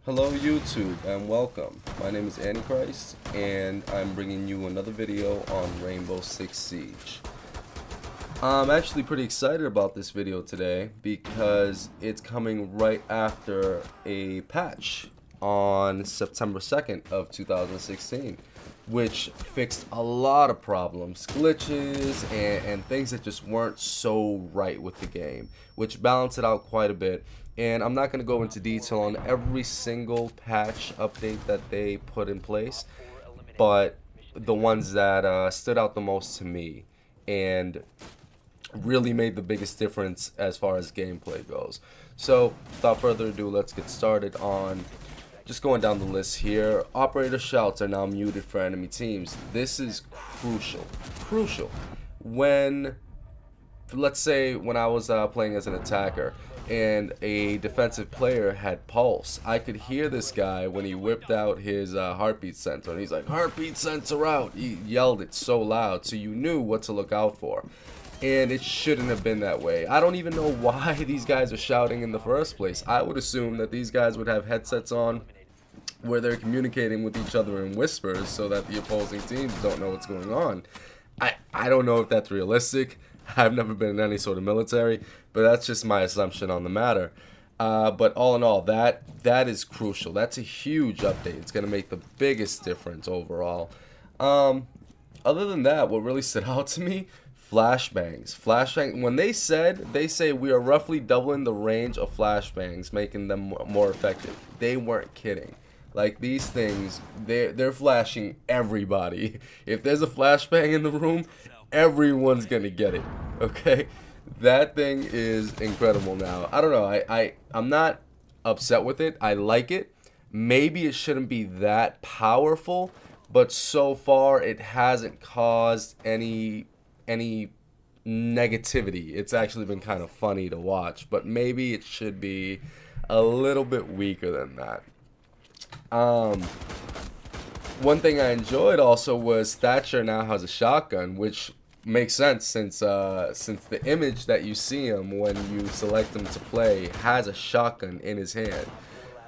Hello YouTube and welcome. My name is AntyChryst and I'm bringing you another video on Rainbow Six Siege. I'm actually pretty excited about this video today because it's coming right after a patch on September 2nd of 2016, which fixed a lot of problems, glitches, and things that just weren't so right with the game, which balanced it out quite a bit. And I'm not going to go into detail on every single patch update that they put in place, but the ones that stood out the most to me and really made the biggest difference as far as gameplay goes. So without further ado, let's get started on just going down the list here. Operator shouts are now muted for enemy teams. This is crucial. When, let's say, when I was playing as an attacker and a defensive player had pulse, I could hear this guy when he whipped out his heartbeat sensor, and he's like, "Heartbeat sensor out!" He yelled it so loud, so you knew what to look out for. And it shouldn't have been that way. I don't even know why these guys are shouting in the first place. I would assume that these guys would have headsets on where they're communicating with each other in whispers so that the opposing teams don't know what's going on. I don't know if that's realistic. I've never been in any sort of military, but that's just my assumption on the matter. But all in all, that is crucial. That's a huge update. It's going to make the biggest difference overall. Other than that, what really stood out to me, flashbangs. When they say we are roughly doubling the range of flashbangs, making them more effective. They weren't kidding. Like, these things, they're flashing everybody. If there's a flashbang in the room, everyone's gonna get it. Okay, that thing is incredible now. I don't know. I'm not upset with it. I like it. Maybe it shouldn't be that powerful, but so far it hasn't caused any negativity. It's actually been kind of funny to watch, but maybe it should be a little bit weaker than that. One thing I enjoyed also was Thatcher now has a shotgun, which makes sense since the image that you see him when you select him to play has a shotgun in his hand.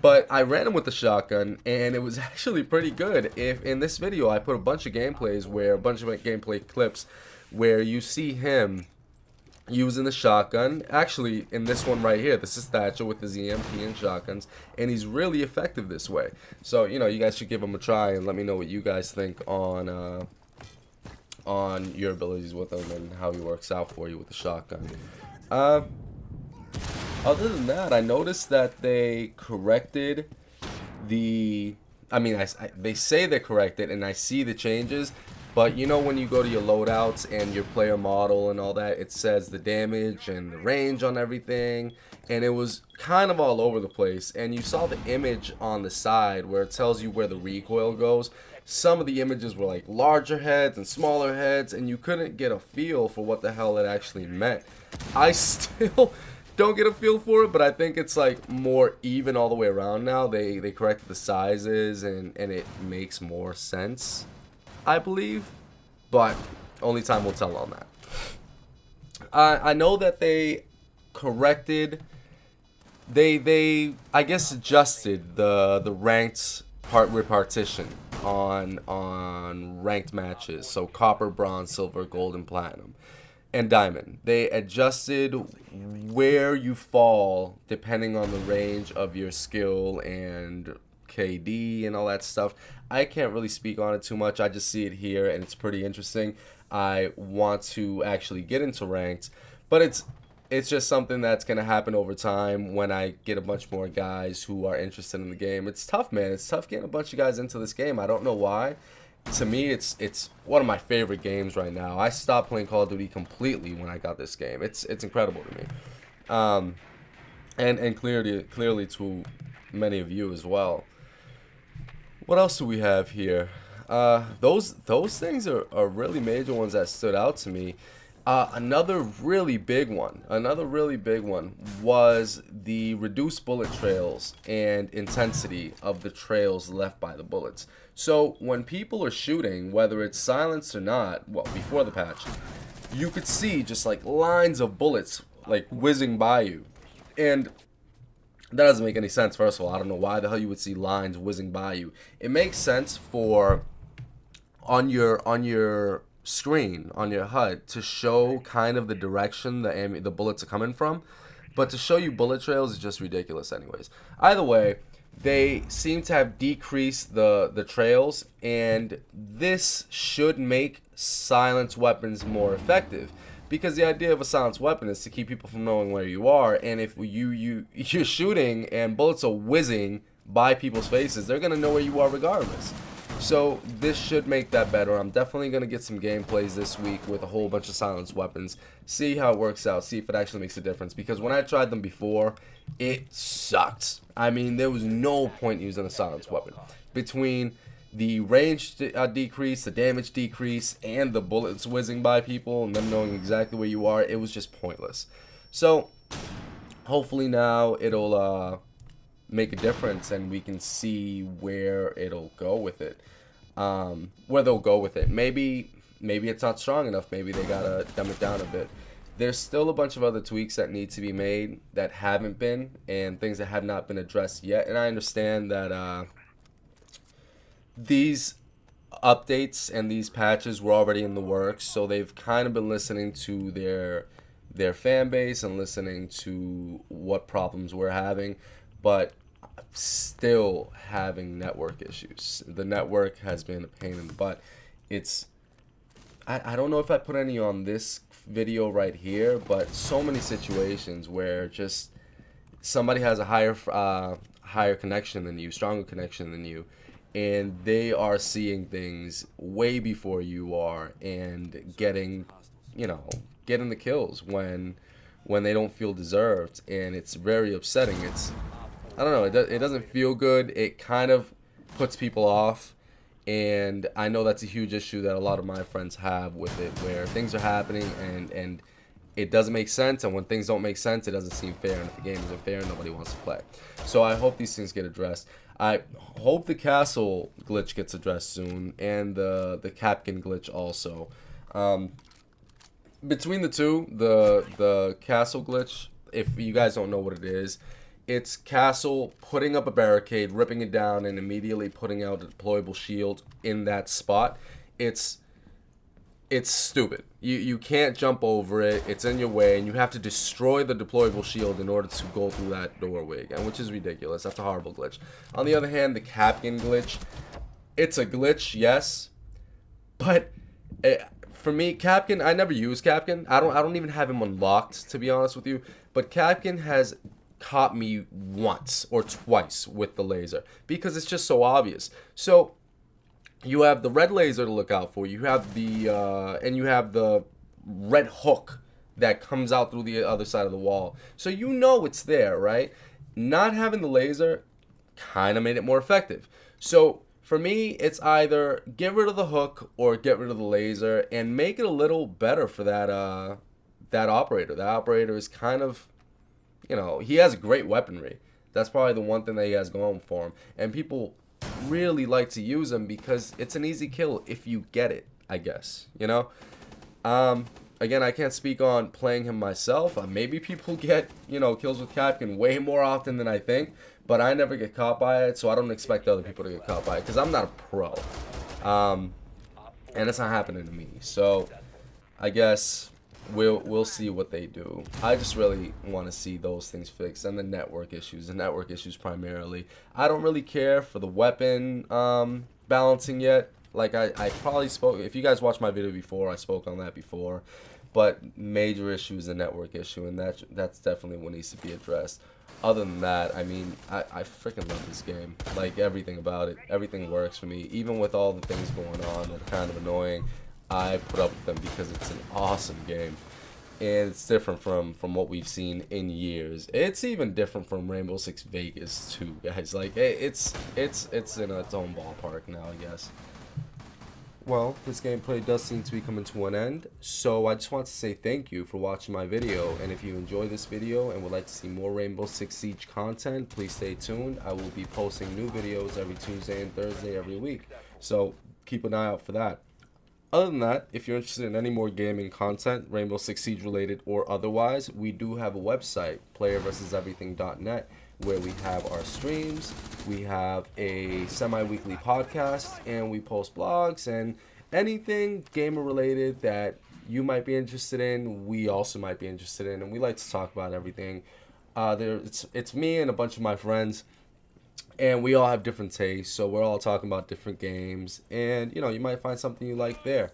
But I ran him with the shotgun, and it was actually pretty good. If in this video I put a bunch of gameplay clips where you see him using the shotgun. Actually, in this one right here, this is Thatcher with his EMP and shotguns, and he's really effective this way. So, you know, you guys should give him a try and let me know what you guys think on your abilities with him and how he works out for you with the shotgun. Other than that, I noticed that they corrected the... they say they corrected, and I see the changes. But you know, when you go to your loadouts and your player model and all that, it says the damage and the range on everything, and it was kind of all over the place. And you saw the image on the side where it tells you where the recoil goes. Some of the images were like larger heads and smaller heads, and you couldn't get a feel for what the hell it actually meant. I still don't get a feel for it, but I think it's like more even all the way around now. They corrected the sizes, and it makes more sense, I believe, but only time will tell on that. I know that they corrected, they I guess adjusted the ranked repartition on ranked matches. So copper, bronze, silver, gold, and platinum, and diamond. They adjusted where you fall depending on the range of your skill and KD and all that stuff. I can't really speak on it too much. I just see it here and it's pretty interesting. I want to actually get into ranked, but it's just something that's going to happen over time when I get a bunch more guys who are interested in the game. It's tough, man. It's tough getting a bunch of guys into this game. I don't know why. To me, it's one of my favorite games right now. I stopped playing Call of Duty completely when I got this game. It's incredible to me. And clearly to many of you as well. What else do we have here? Those things are really major ones that stood out to me. Another really big one was the reduced bullet trails and intensity of the trails left by the bullets. So when people are shooting, whether it's silenced or not, well, before the patch, you could see just like lines of bullets like whizzing by you. And That doesn't make any sense. First of all, I don't know why the hell you would see lines whizzing by you. It makes sense for on your screen on your HUD to show kind of the direction the bullets are coming from, but to show you bullet trails is just ridiculous anyways. Either way, they seem to have decreased the trails, and this should make silenced weapons more effective, because the idea of a silenced weapon is to keep people from knowing where you are. And if you're shooting and bullets are whizzing by people's faces, they're gonna know where you are regardless. So this should make that better. I'm definitely going to get some gameplays this week with a whole bunch of silenced weapons. See how it works out. See if it actually makes a difference. Because when I tried them before, it sucked. I mean, there was no point using a silenced weapon. Between the range decrease, the damage decrease, and the bullets whizzing by people and them knowing exactly where you are, it was just pointless. So hopefully now it'll make a difference, and we can see where it'll go with it. Where they'll go with it. Maybe it's not strong enough. Maybe they gotta dumb it down a bit. There's still a bunch of other tweaks that need to be made that haven't been, and things that have not been addressed yet. And I understand that these updates and these patches were already in the works, so they've kind of been listening to their fan base and listening to what problems we're having, but still having network issues. The network has been a pain in the butt. I don't know if I put any on this video right here, but so many situations where just somebody has a higher connection than you, stronger connection than you, and they are seeing things way before you are and getting the kills when they don't feel deserved, and it's very upsetting. I don't know, it doesn't feel good. It kind of puts people off, and I know that's a huge issue that a lot of my friends have with it, where things are happening and it doesn't make sense, and when things don't make sense, it doesn't seem fair, and if the game isn't fair, nobody wants to play. So I hope these things get addressed. I hope the castle glitch gets addressed soon, and the Capkin glitch also. Between the two, the castle glitch, if you guys don't know what it is, it's Castle putting up a barricade, ripping it down, and immediately putting out a deployable shield in that spot. It's stupid. You can't jump over it. It's in your way, and you have to destroy the deployable shield in order to go through that doorway again, which is ridiculous. That's a horrible glitch. On the other hand, the Capkin glitch, it's a glitch, yes, but for me, Capkin, I never use Capkin. I don't even have him unlocked, to be honest with you. But Capkin has caught me once or twice with the laser, because it's just so obvious. So you have the red laser to look out for. You have the red hook that comes out through the other side of the wall. So you know it's there, right? Not having the laser kind of made it more effective. So for me, it's either get rid of the hook or get rid of the laser and make it a little better for that operator. That operator is kind of, he has great weaponry. That's probably the one thing that he has going for him. And people really like to use him because it's an easy kill if you get it, I guess. Again, I can't speak on playing him myself. Maybe people get, kills with Capkin way more often than I think. But I never get caught by it, so I don't expect other people to get caught by it, because I'm not a pro. And it's not happening to me. So I guess we'll see what they do. I just really want to see those things fixed, and the network issues primarily. I don't really care for the weapon balancing yet. Like I probably spoke, if you guys watched my video before, I spoke on that before. But major issue is a network issue, and that's definitely what needs to be addressed. Other than that, I mean, I freaking love this game. Like, everything about it. Everything works for me. Even with all the things going on that are kind of annoying, I put up with them because it's an awesome game. And it's different from what we've seen in years. It's even different from Rainbow Six Vegas too, guys. Like, it's in its own ballpark now, I guess. Well, this gameplay does seem to be coming to an end, so I just want to say thank you for watching my video, and if you enjoyed this video and would like to see more Rainbow Six Siege content, please stay tuned. I will be posting new videos every Tuesday and Thursday every week, so keep an eye out for that. Other than that, if you're interested in any more gaming content, Rainbow Six Siege related or otherwise, we do have a website, playerversuseverything.net, where we have our streams, we have a semi-weekly podcast, and we post blogs and anything gamer related that you might be interested in, we also might be interested in, and we like to talk about everything. It's me and a bunch of my friends, and we all have different tastes, so we're all talking about different games, and you might find something you like there.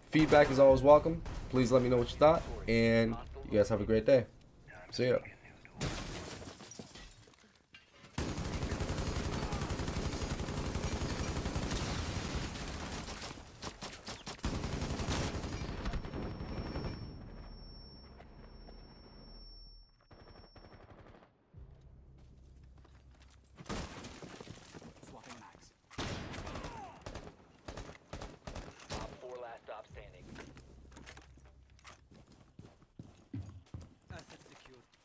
Feedback is always welcome. Please let me know what you thought, and you guys have a great day. See ya.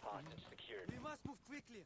Hostage secured. We must move quickly.